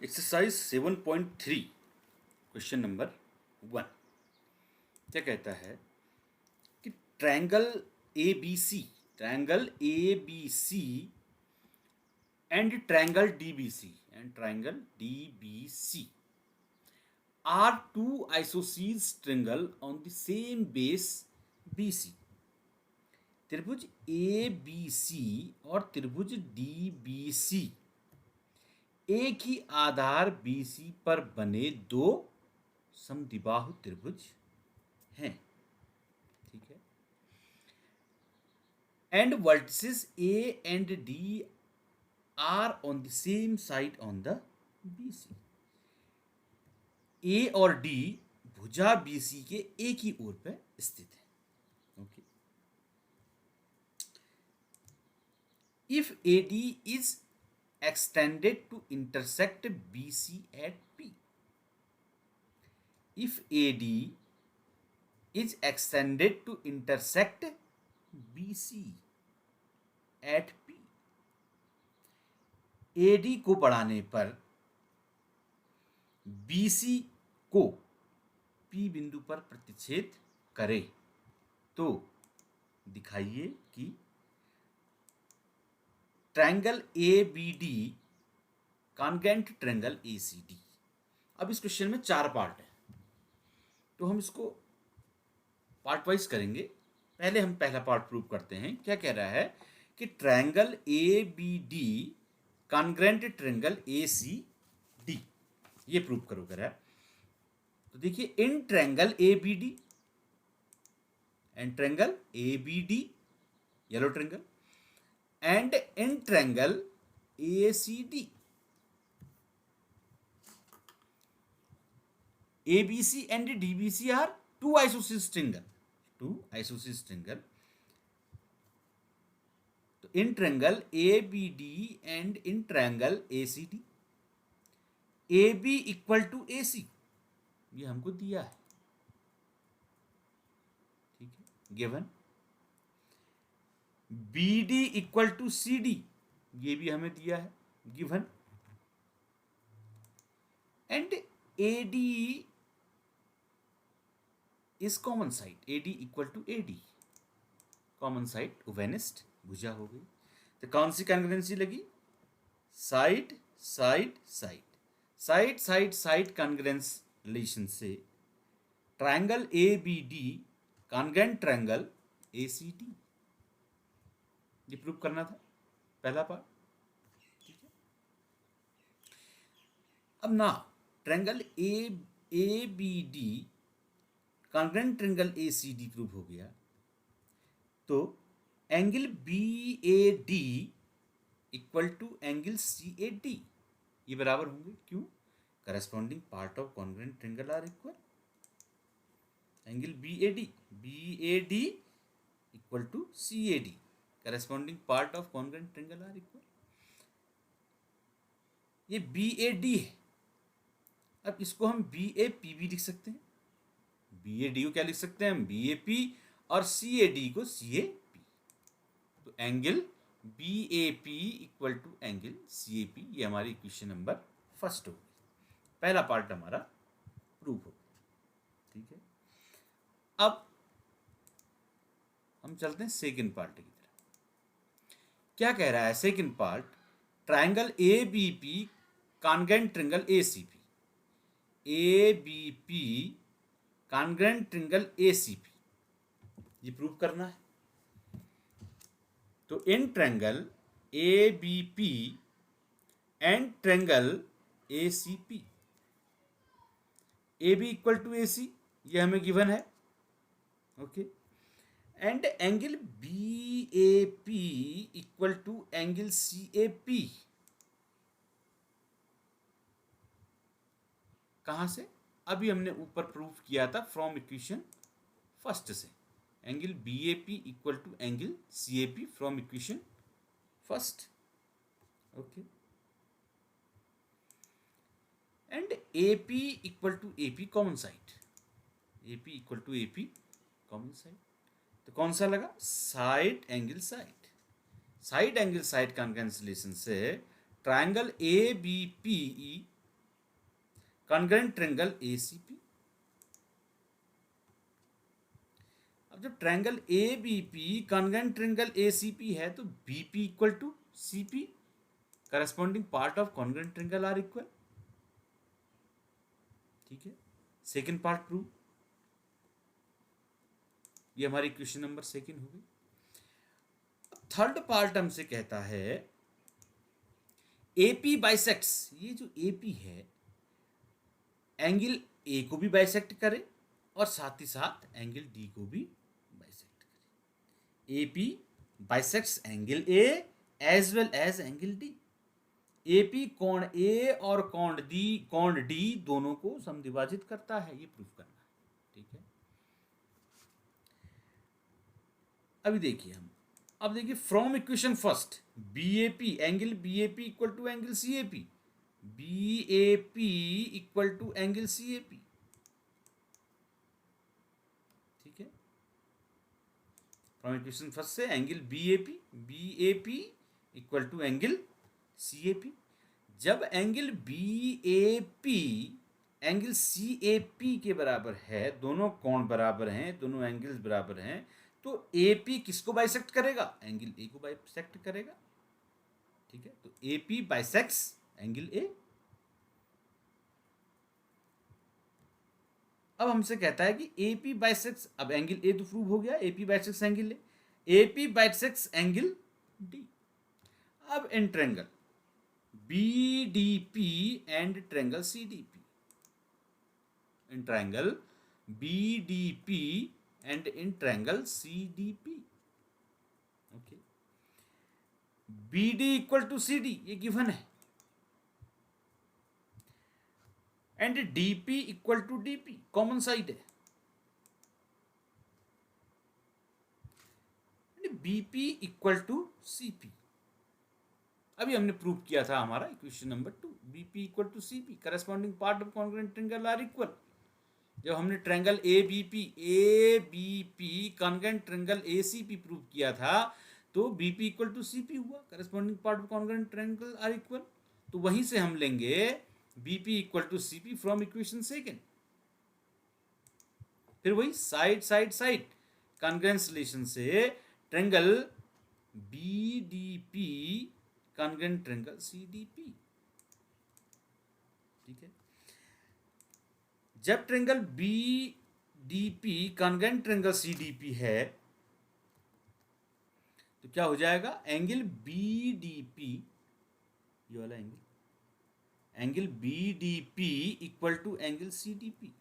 Exercise 7.3 question number 1 क्या कहता है कि triangle A B C and triangle D B C are two isosceles triangle on the same base B C. त्रिभुज A B सी और त्रिभुज D B सी एक ही आधार BC पर बने दो समद्विबाहु त्रिभुज हैं। ठीक है। And vertices A and D are on the same side on the BC। A और D भुजा BC के एक ही ओर पे स्थित है। Okay. If AD is extended to intersect BC at P. If AD is extended to intersect BC at P. AD को बढ़ाने पर BC को P बिंदु पर प्रतिच्छेद करे तो दिखाइए कि triangle ABD congruent triangle ACD। अब इस क्वेश्चन में 4 पार्ट है तो हम इसको पार्ट वाइज करेंगे। पहले हम पहला पार्ट प्रूव करते हैं। क्या कह रहा है कि triangle ABD congruent triangle ACD, ये प्रूव करो कह रहा है। तो देखिए in triangle ABD and triangle ABD yellow triangle and in triangle ACD. ABC and DBC are two isosceles triangle. So in triangle ABD and in triangle ACD, AB equal to AC, ये हमको दिया है। ठीक है, given. BD equal to CD, ये भी हमें दिया है, given. And AD is common side, AD equal to AD, common side उभयनिष्ठ भुजा हो गई। तो कौन सी कॉन्ग्रुएंसी लगी? Side side side side side side congruence relation से triangle ABD congruent triangle ACD, ये प्रूव करना था पहला पार्ट। ठीक है। अब ना triangle ABD congruent triangle ACD prove हो गया तो angle BAD equal to angle CAD ये बराबर होंगे। क्यों? Corresponding part of congruent triangle are equal. Angle BAD equal to CAD, corresponding part of congruent triangle are equal. ये BAD है। अब इसको हम BAP भी लिख सकते हैं। BAD को क्या लिख सकते हैं हम? BAP, और CAD को CAP। तो angle BAP equal to angle CAP, ये हमारी इक्वेशन नंबर फर्स्ट होगी। पहला पार्ट हमारा प्रूव हो। ठीक है। अब हम चलते हैं सेकेंड पार्ट की तरफ। क्या कह रहा है second part? Triangle ABP congruent triangle ACP, ABP congruent triangle ACP, ये प्रूव करना है। तो इन triangle ABP and triangle ACP, AB equal to AC, ये हमें गिवन है। Okay. And angle BAP equal to angle CAP, कहां से? अभी हमने ऊपर प्रूफ किया था फ्रॉम इक्वेशन फर्स्ट से। Angle BAP equal to angle CAP from equation first. Okay. And AP equal to AP common side, AP equal to AP common side. तो कौन सा लगा? Side angle side. Side angle side congruence relation से triangle ABP congruent triangle ACP. अब जब triangle A B P congruent triangle ACP है तो BP equal to CP, corresponding part of congruent triangle are equal. ठीक है, second part prove. ये हमारी question number second हो गई। थर्ड पार्ट हमसे कहता है एपी बाइसेक्ट्स, ये जो एपी है एंगल ए को भी बाइसेक्ट करे और साथ ही साथ एंगल डी को भी बाइसेक्ट करे। AP bisects angle A as well as angle D. AP कोण ए और कोण डी दोनों को समद्विभाजित करता है, ये प्रूफ करना है। ठीक है, अभी देखिए हम, अब देखिए from equation first BAP angle BAP equal to angle CAP, BAP equal to angle CAP. ठीक है, फ्रॉम इक्वेशन फर्स्ट से angle BAP equal to angle CAP. जब एंगल बीएपी एंगल सीएपी के बराबर है, दोनों कोण बराबर हैं, दोनों एंगल्स बराबर हैं, तो AP किसको बाइसेक्ट करेगा? एंगल A को बाइसेक्ट करेगा। ठीक है, तो AP बाइसेक्ट्स एंगल A। अब हमसे कहता है कि AP बाइसेक्ट्स, अब एंगल A तो प्रूव हो गया, AP bisects angle A, AP bisects angle D। अब in triangle BDP and triangle CDP, in triangle BDP and in triangle CDP. Okay, BD equal to CD ये given है, and DP equal to DP common side है, and BP equal to CP। अभी हमने prove किया था हमारा equation number 2, BP equal to CP, corresponding part of congruent triangle are equal. जब हमने triangle A B P congruent triangle ACP prove किया था तो बीपी इक्वल टू सीपी हुआ, corresponding part of congruent triangle are equal. तो वहीं से हम लेंगे BP equal to CP from equation second. फिर वही side side side congruence relation से triangle BDP congruent triangle CDP. ठीक है, जब triangle BDP congruent triangle CDP है तो क्या हो जाएगा? एंगल बीडीपी, ये वाला angle BDP equal to angle CDP,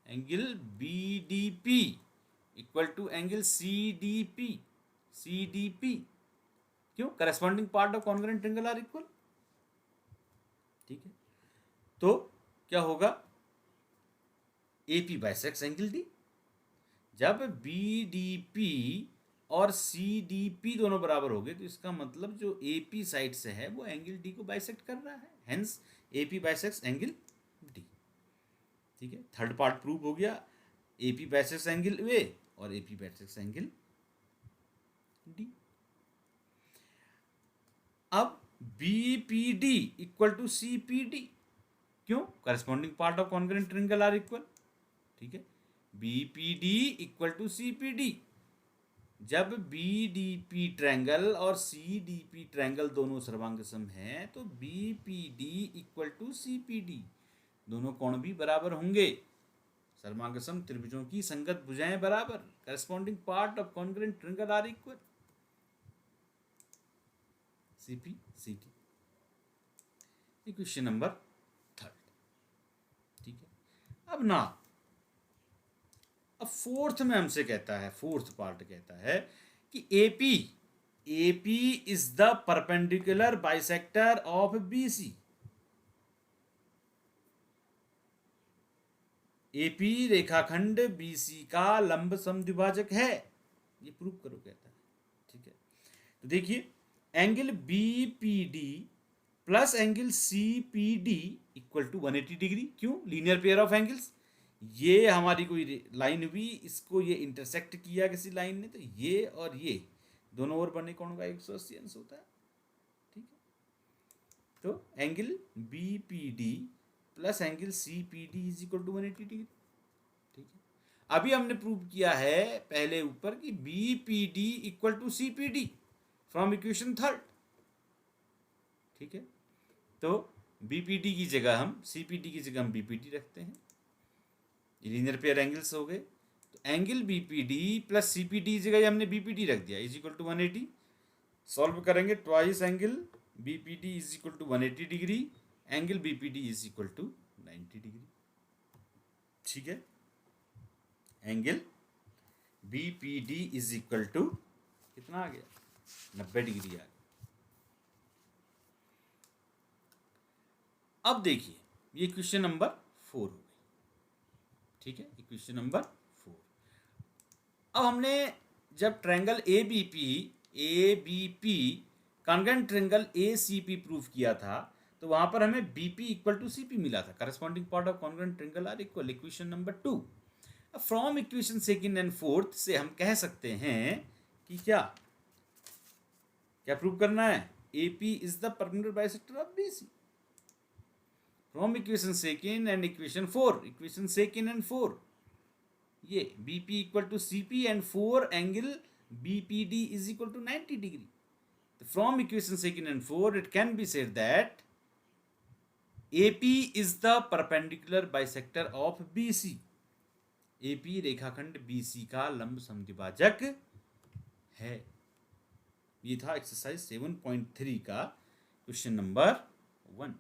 angle BDP equal to angle CDP, CDP क्यों? Corresponding part of congruent triangle are equal. ठीक है, तो क्या होगा? AP bisects angle D। जब BDP और CDP दोनों बराबर हो गए तो इसका मतलब जो AP साइड से है वो एंगल D को बाइसेक्ट कर रहा है, hence AP bisects angle D। ठीक है, थर्ड पार्ट प्रूव हो गया, AP बाइसेक्ट्स एंगल A और AP बाइसेक्ट्स एंगल D। अब BPD इक्वल टू CPD क्यों? Corresponding part of congruent triangle are equal. ठीक है, बीपीडी इक्वल टू सीपीडी। जब बीडीपी ट्रायंगल और सीडीपी ट्रायंगल दोनों सर्वांग सम हैं तो बीपीडी इक्वल टू सीपीडी, दोनों कोण भी बराबर होंगे, सर्वांग सम त्रिभुजों की संगत भुजाएं बराबर, corresponding part of congruent triangle are equal. CP CT, equation number third. ठीक है, अब ना अब फोर्थ में हमसे कहता है, फोर्थ पार्ट कहता है कि AP is the perpendicular bisector of BC। AP रेखाखंड BC का लंब समद्विभाजक है, ये प्रूव करो कहता है। ठीक है, तो देखिए angle BPD plus angle CPD equal to 180 degree. क्यों? लीनियर पेयर ऑफ एंगल्स, ये हमारी कोई लाइन हुई, इसको ये इंटरसेक्ट किया किसी लाइन ने, तो ये और ये दोनों ओर बने कोण का 180 अंश होता है। ठीक है, तो angle BPD plus angle C P D is equal to 180 degree. ठीक है, अभी हमने प्रूव किया है पहले ऊपर कि B P D equal to C P D from equation third. ठीक है, तो बी पी डी की जगह हम सी पी डी की जगह हम बी पी डी रखते हैं, ये लीनियर पेयर एंगल्स हो गए। तो angle B P D plus C P D की जगह हमने बी पी डी रख दिया इज इक्वल टू 180। सॉल्व करेंगे, twice angle B P D is equal to 180 degree, angle B P D is equal to 90 degree. ठीक है, angle B P D is equal to कितना आ गया, 90 degree आ गया। अब देखिए ये क्वेश्चन नंबर 4 हो गई। ठीक है, इक्वेशन नंबर 4। अब हमने जब triangle A B P congruent triangle A C P prove किया था तो वहां पर हमें B P equal to C P मिला था। Corresponding part of congruent triangle are equal, equation number 2। From equation second and fourth से हम कह सकते हैं कि क्या क्या प्रूव करना है, A P is the perpendicular bisector of B C. From equation second and equation 4, equation second and 4, ये B P equal to C P and 4 angle B P D is equal to 90 degree. From equation second and 4 it can be said that A P is the perpendicular bisector of B C. A P रेखाखंड B C का लंब समद्विभाजक है। ये था exercise 7.3 का question number 1।